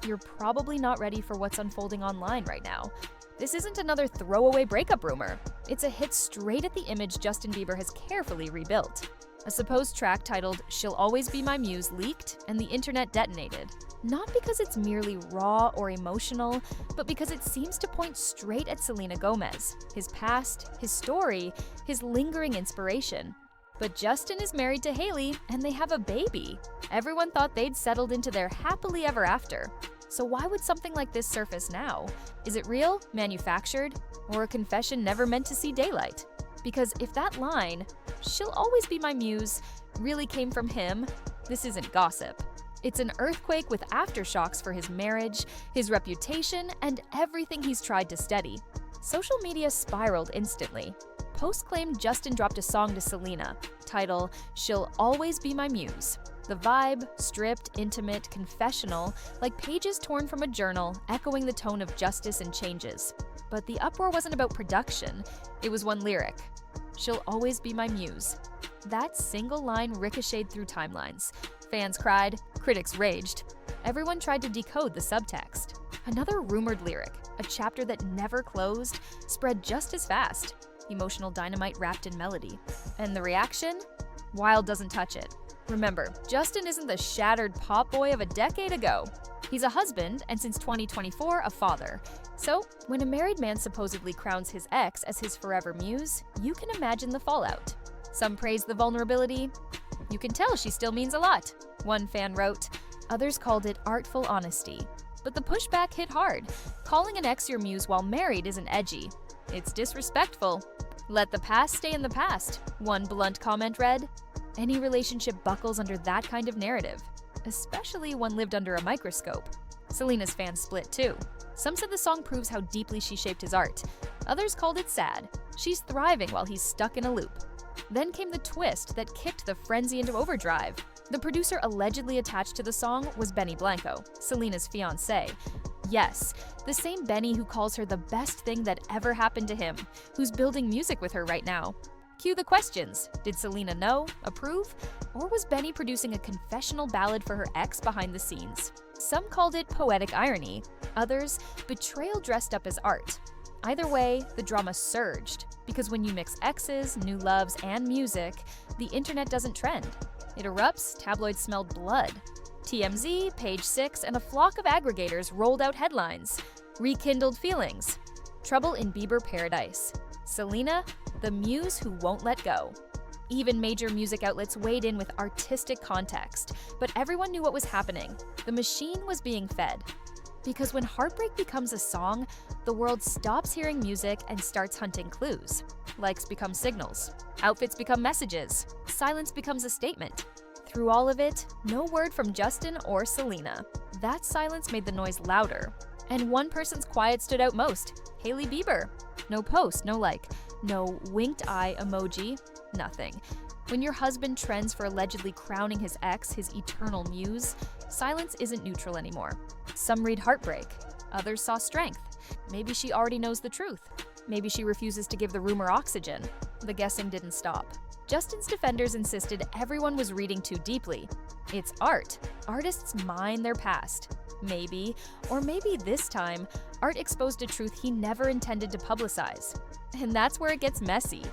you're probably not ready for what's unfolding online right now. This isn't another throwaway breakup rumor. It's a hit straight at the image Justin Bieber has carefully rebuilt. A supposed track titled "She'll Always Be My Muse" leaked, and the internet detonated. Not because it's merely raw or emotional, but because it seems to point straight at Selena Gomez, his past, his story, his lingering inspiration. But Justin is married to Hailey, and they have a baby. Everyone thought they'd settled into their happily ever after. So why would something like this surface now? Is it real, manufactured, or a confession never meant to see daylight? Because if that line, "She'll always be my muse," really came from him, this isn't gossip. It's an earthquake with aftershocks for his marriage, his reputation, and everything he's tried to steady. Social media spiraled instantly. Posts claimed Justin dropped a song to Selena, title "She'll Always Be My Muse." The vibe, stripped, intimate, confessional, like pages torn from a journal, echoing the tone of justice and changes. But the uproar wasn't about production, it was one lyric: "She'll always be my muse." That single line ricocheted through timelines. Fans cried, critics raged. Everyone tried to decode the subtext. Another rumored lyric, a chapter that never closed, spread just as fast. Emotional dynamite wrapped in melody. And the reaction? Wild doesn't touch it. Remember, Justin isn't the shattered pop boy of a decade ago. He's a husband, and since 2024, a father. So, when a married man supposedly crowns his ex as his forever muse, you can imagine the fallout. Some praise the vulnerability. "You can tell she still means a lot," one fan wrote. Others called it artful honesty. But the pushback hit hard. Calling an ex your muse while married isn't edgy. It's disrespectful. "Let the past stay in the past," one blunt comment read. Any relationship buckles under that kind of narrative, especially one lived under a microscope. Selena's fans split too. Some said the song proves how deeply she shaped his art. Others called it sad. She's thriving while he's stuck in a loop. Then came the twist that kicked the frenzy into overdrive. The producer allegedly attached to the song was Benny Blanco, Selena's fiancé. Yes, the same Benny who calls her the best thing that ever happened to him, who's building music with her right now. Cue the questions. Did Selena know, approve? Or was Benny producing a confessional ballad for her ex behind the scenes? Some called it poetic irony, others betrayal dressed up as art. Either way, the drama surged, because when you mix exes, new loves, and music, the internet doesn't trend. It erupts, tabloids smelled blood. TMZ, Page 6, and a flock of aggregators rolled out headlines. Rekindled feelings. Trouble in Bieber paradise. Selena, the muse who won't let go. Even major music outlets weighed in with artistic context, but everyone knew what was happening. The machine was being fed. Because when heartbreak becomes a song, the world stops hearing music and starts hunting clues. Likes become signals. Outfits become messages. Silence becomes a statement. Through all of it, no word from Justin or Selena. That silence made the noise louder. And one person's quiet stood out most: Hailey Bieber. No post, no like, no winked eye emoji, nothing. When your husband trends for allegedly crowning his ex his eternal muse, silence isn't neutral anymore. Some read heartbreak, others saw strength. Maybe she already knows the truth. Maybe she refuses to give the rumor oxygen. The guessing didn't stop. Justin's defenders insisted everyone was reading too deeply. It's art. Artists mine their past. Maybe, or maybe this time, art exposed a truth he never intended to publicize. And that's where it gets messy.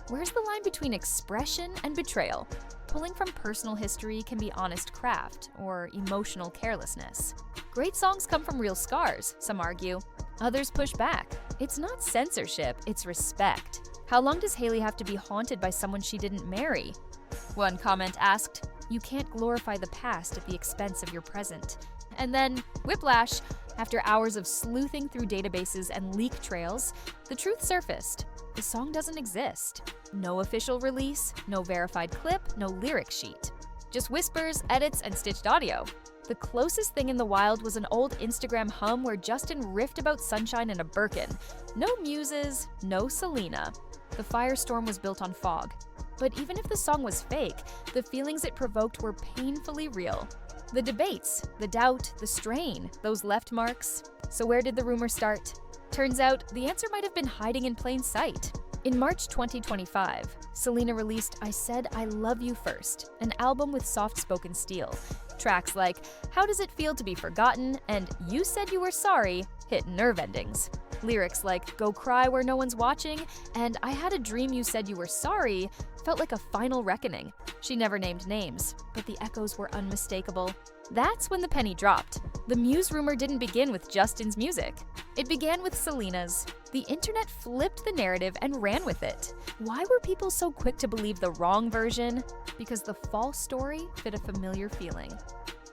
Where's the line between expression and betrayal? Pulling from personal history can be honest craft or emotional carelessness. Great songs come from real scars, some argue. Others push back. It's not censorship, it's respect. How long does Hailey have to be haunted by someone she didn't marry? One comment asked, "You can't glorify the past at the expense of your present." And then, whiplash. After hours of sleuthing through databases and leak trails, the truth surfaced. The song doesn't exist. No official release, no verified clip, no lyric sheet. Just whispers, edits, and stitched audio. The closest thing in the wild was an old Instagram hum where Justin riffed about sunshine in a Birkin. No muses, no Selena. The firestorm was built on fog. But even if the song was fake, the feelings it provoked were painfully real. The debates, the doubt, the strain, those left marks. So where did the rumor start? Turns out, the answer might have been hiding in plain sight. In March 2025, Selena released "I Said I Love You First," an album with soft-spoken steel. Tracks like How Does It Feel to Be Forgotten and You Said You Were Sorry hit nerve endings. Lyrics like Go Cry Where No One's Watching and I Had a Dream You Said You Were Sorry felt like a final reckoning. She never named names, but the echoes were unmistakable. That's when the penny dropped. The Muse rumor didn't begin with Justin's music. It began with Selena's. The internet flipped the narrative and ran with it. Why were people so quick to believe the wrong version? Because the false story fit a familiar feeling: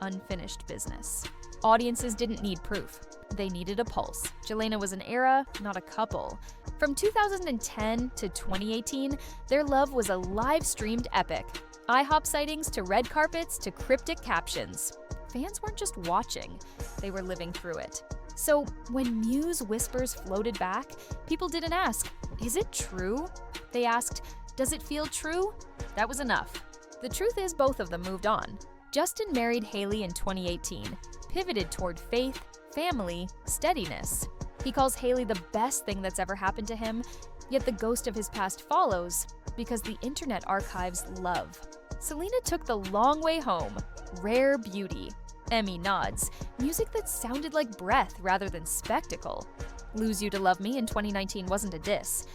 unfinished business. Audiences didn't need proof. They needed a pulse. Selena was an era, not a couple. From 2010 to 2018, their love was a live-streamed epic. IHOP sightings to red carpets to cryptic captions. Fans weren't just watching, they were living through it. So when Muse whispers floated back, people didn't ask, is it true? They asked, does it feel true? That was enough. The truth is both of them moved on. Justin married Hailey in 2018, pivoted toward faith, family, steadiness. He calls Hailey the best thing that's ever happened to him, yet the ghost of his past follows because the internet archives love. Selena took the long way home. Rare beauty. Emmy nods. Music that sounded like breath rather than spectacle. Lose You to Love Me in 2019 wasn't a diss.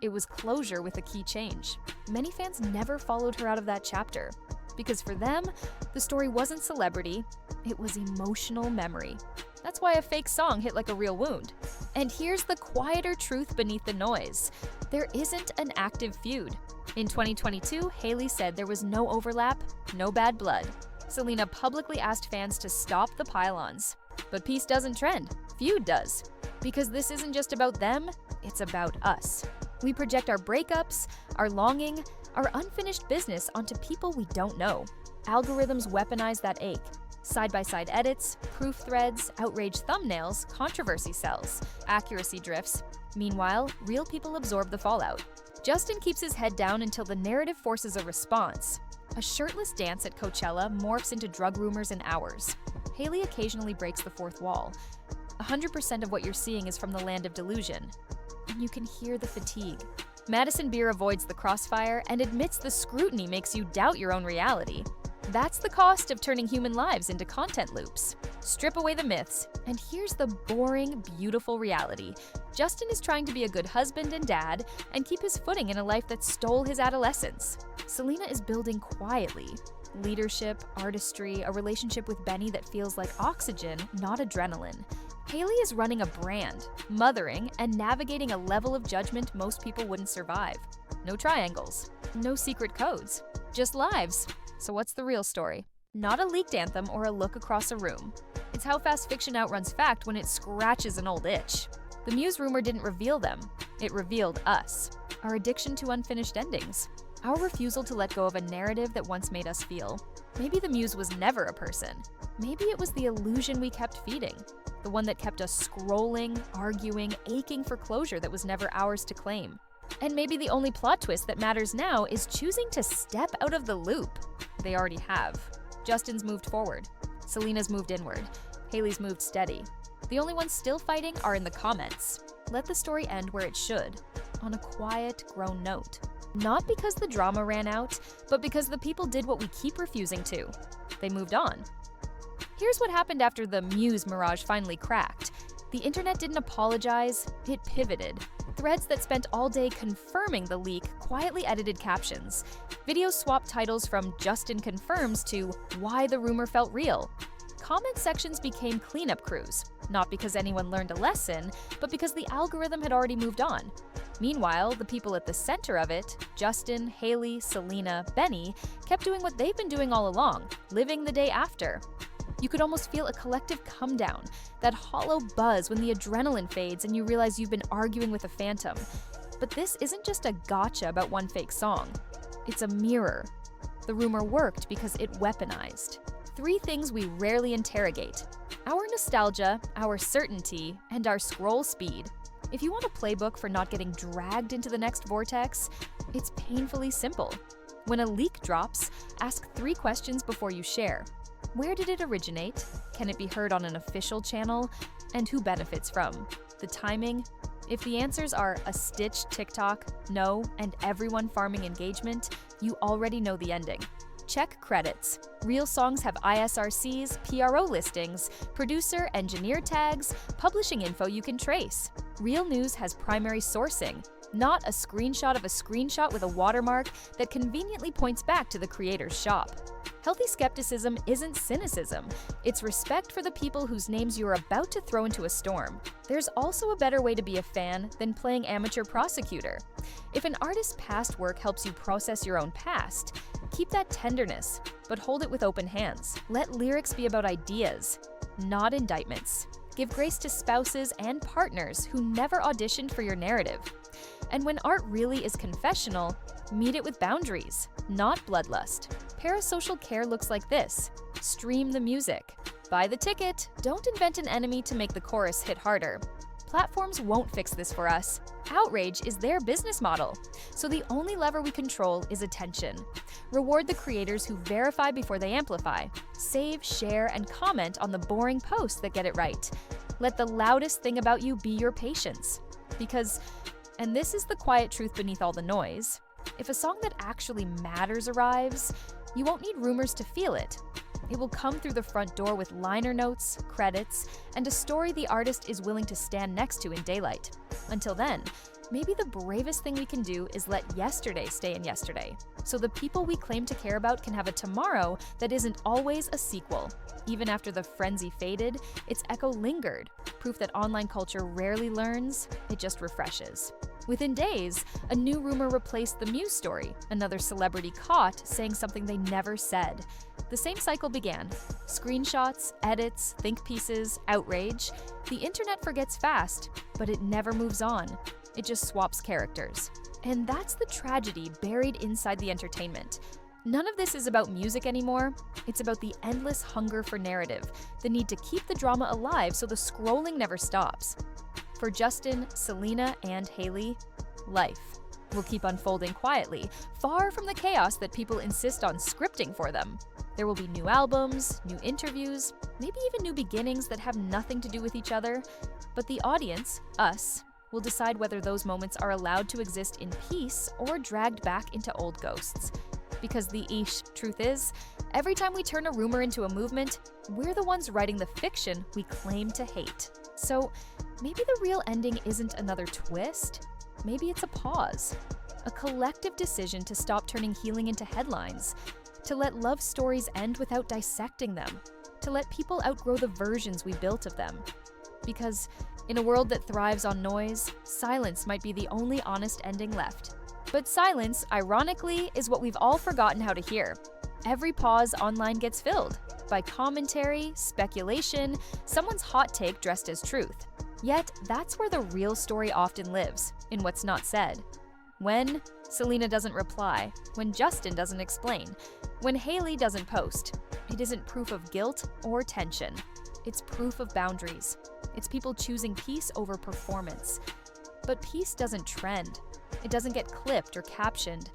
It was closure with a key change. Many fans never followed her out of that chapter. Because for them, the story wasn't celebrity, it was emotional memory. That's why a fake song hit like a real wound. And here's the quieter truth beneath the noise. There isn't an active feud. In 2022, Hailey said there was no overlap, no bad blood. Selena publicly asked fans to stop the pile-ons. But peace doesn't trend, feud does. Because this isn't just about them, it's about us. We project our breakups, our longing, our unfinished business onto people we don't know. Algorithms weaponize that ache. Side-by-side edits, proof threads, outraged thumbnails, controversy sells, accuracy drifts. Meanwhile, real people absorb the fallout. Justin keeps his head down until the narrative forces a response. A shirtless dance at Coachella morphs into drug rumors in hours. Hailey occasionally breaks the fourth wall. 100% of what you're seeing is from the land of delusion. And you can hear the fatigue. Madison Beer avoids the crossfire and admits the scrutiny makes you doubt your own reality. That's the cost of turning human lives into content loops. Strip away the myths, and here's the boring, beautiful reality. Justin is trying to be a good husband and dad and keep his footing in a life that stole his adolescence. Selena is building quietly. Leadership, artistry, a relationship with Benny that feels like oxygen, not adrenaline. Hailey is running a brand, mothering, and navigating a level of judgment most people wouldn't survive. No triangles, no secret codes, just lives. So what's the real story? Not a leaked anthem or a look across a room. It's how fast fiction outruns fact when it scratches an old itch. The Muse rumor didn't reveal them. It revealed us. Our addiction to unfinished endings. Our refusal to let go of a narrative that once made us feel. Maybe the Muse was never a person. Maybe it was the illusion we kept feeding. The one that kept us scrolling, arguing, aching for closure that was never ours to claim. And maybe the only plot twist that matters now is choosing to step out of the loop. They already have. Justin's moved forward. Selena's moved inward. Hailey's moved steady. The only ones still fighting are in the comments. Let the story end where it should, on a quiet, grown note. Not because the drama ran out, but because the people did what we keep refusing to. They moved on. Here's what happened after the Muse mirage finally cracked. The internet didn't apologize, it pivoted. Threads that spent all day confirming the leak quietly edited captions. Videos swapped titles from Justin confirms to why the rumor felt real. Comment sections became cleanup crews, not because anyone learned a lesson, but because the algorithm had already moved on. Meanwhile, the people at the center of it, Justin, Hailey, Selena, Benny, kept doing what they've been doing all along, living the day after. You could almost feel a collective come down, that hollow buzz when the adrenaline fades and you realize you've been arguing with a phantom. But this isn't just a gotcha about one fake song. It's a mirror. The rumor worked because it weaponized. 3 things we rarely interrogate: our nostalgia, our certainty, and our scroll speed. If you want a playbook for not getting dragged into the next vortex, it's painfully simple. When a leak drops, ask 3 questions before you share. Where did it originate? Can it be heard on an official channel? And who benefits from? The timing? If the answers are a stitched TikTok, no, and everyone farming engagement, you already know the ending. Check credits. Real songs have ISRCs, PRO listings, producer, engineer tags, publishing info you can trace. Real news has primary sourcing, not a screenshot of a screenshot with a watermark that conveniently points back to the creator's shop. Healthy skepticism isn't cynicism. It's respect for the people whose names you're about to throw into a storm. There's also a better way to be a fan than playing amateur prosecutor. If an artist's past work helps you process your own past, keep that tenderness, but hold it with open hands. Let lyrics be about ideas, not indictments. Give grace to spouses and partners who never auditioned for your narrative. And when art really is confessional, meet it with boundaries, not bloodlust. Parasocial care looks like this. Stream the music. Buy the ticket. Don't invent an enemy to make the chorus hit harder. Platforms won't fix this for us. Outrage is their business model, so the only lever we control is attention. Reward the creators who verify before they amplify. Save, share, and comment on the boring posts that get it right. Let the loudest thing about you be your patience. Because, and this is the quiet truth beneath all the noise, if a song that actually matters arrives, you won't need rumors to feel it. It will come through the front door with liner notes, credits, and a story the artist is willing to stand next to in daylight. Until then, maybe the bravest thing we can do is let yesterday stay in yesterday, so the people we claim to care about can have a tomorrow that isn't always a sequel. Even after the frenzy faded, its echo lingered, proof that online culture rarely learns, it just refreshes. Within days, a new rumor replaced the Muse story, another celebrity caught saying something they never said. The same cycle began. Screenshots, edits, think pieces, outrage. The internet forgets fast, but it never moves on. It just swaps characters. And that's the tragedy buried inside the entertainment. None of this is about music anymore. It's about the endless hunger for narrative, the need to keep the drama alive so the scrolling never stops. For Justin, Selena, and Hailey, life will keep unfolding quietly, far from the chaos that people insist on scripting for them. There will be new albums, new interviews, maybe even new beginnings that have nothing to do with each other. But the audience, us, will decide whether those moments are allowed to exist in peace or dragged back into old ghosts. Because the truth is, every time we turn a rumor into a movement, we're the ones writing the fiction we claim to hate. So maybe the real ending isn't another twist. Maybe it's a pause. A collective decision to stop turning healing into headlines. To let love stories end without dissecting them. To let people outgrow the versions we built of them. Because in a world that thrives on noise, silence might be the only honest ending left. But silence, ironically, is what we've all forgotten how to hear. Every pause online gets filled by commentary, speculation, someone's hot take dressed as truth. Yet, that's where the real story often lives, in what's not said. When Selena doesn't reply, when Justin doesn't explain, when Hailey doesn't post, it isn't proof of guilt or tension. It's proof of boundaries. It's people choosing peace over performance. But peace doesn't trend. It doesn't get clipped or captioned.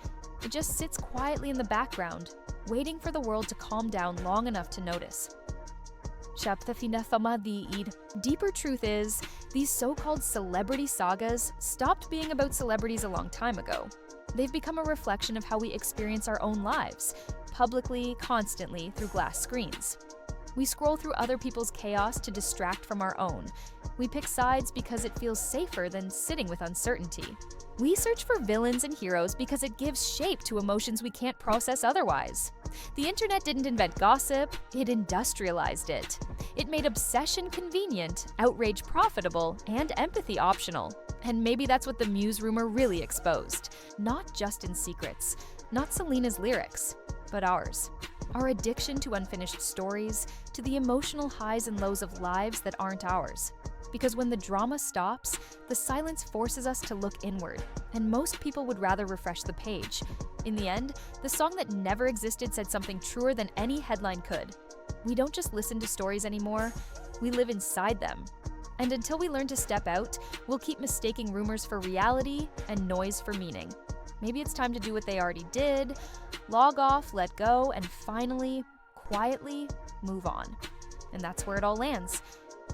It just sits quietly in the background, waiting for the world to calm down long enough to notice. Deeper truth is, these so-called celebrity sagas stopped being about celebrities a long time ago. They've become a reflection of how we experience our own lives, publicly, constantly, through glass screens. We scroll through other people's chaos to distract from our own. We pick sides because it feels safer than sitting with uncertainty. We search for villains and heroes because it gives shape to emotions we can't process otherwise. The internet didn't invent gossip, it industrialized it. It made obsession convenient, outrage profitable, and empathy optional. And maybe that's what the Muse rumor really exposed. Not Justin's secrets, not Selena's lyrics, but ours. Our addiction to unfinished stories, to the emotional highs and lows of lives that aren't ours. Because when the drama stops, the silence forces us to look inward, and most people would rather refresh the page. In the end, the song that never existed said something truer than any headline could. We don't just listen to stories anymore, we live inside them. And until we learn to step out, we'll keep mistaking rumors for reality and noise for meaning. Maybe it's time to do what they already did, log off, let go, and finally, quietly, move on. And that's where it all lands.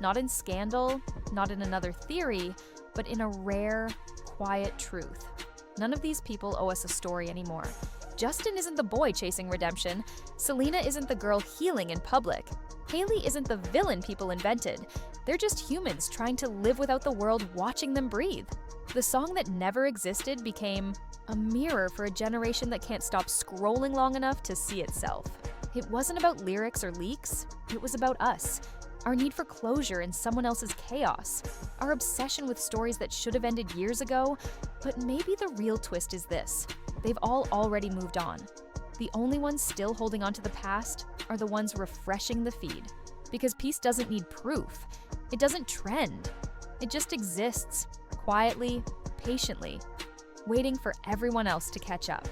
Not in scandal, not in another theory, but in a rare, quiet truth. None of these people owe us a story anymore. Justin isn't the boy chasing redemption. Selena isn't the girl healing in public. Haley isn't the villain people invented. They're just humans trying to live without the world watching them breathe. The song that never existed became a mirror for a generation that can't stop scrolling long enough to see itself. It wasn't about lyrics or leaks, it was about us. Our need for closure in someone else's chaos. Our obsession with stories that should have ended years ago. But maybe the real twist is this: they've all already moved on. The only ones still holding on to the past are the ones refreshing the feed. Because peace doesn't need proof. It doesn't trend. It just exists, quietly, patiently, waiting for everyone else to catch up.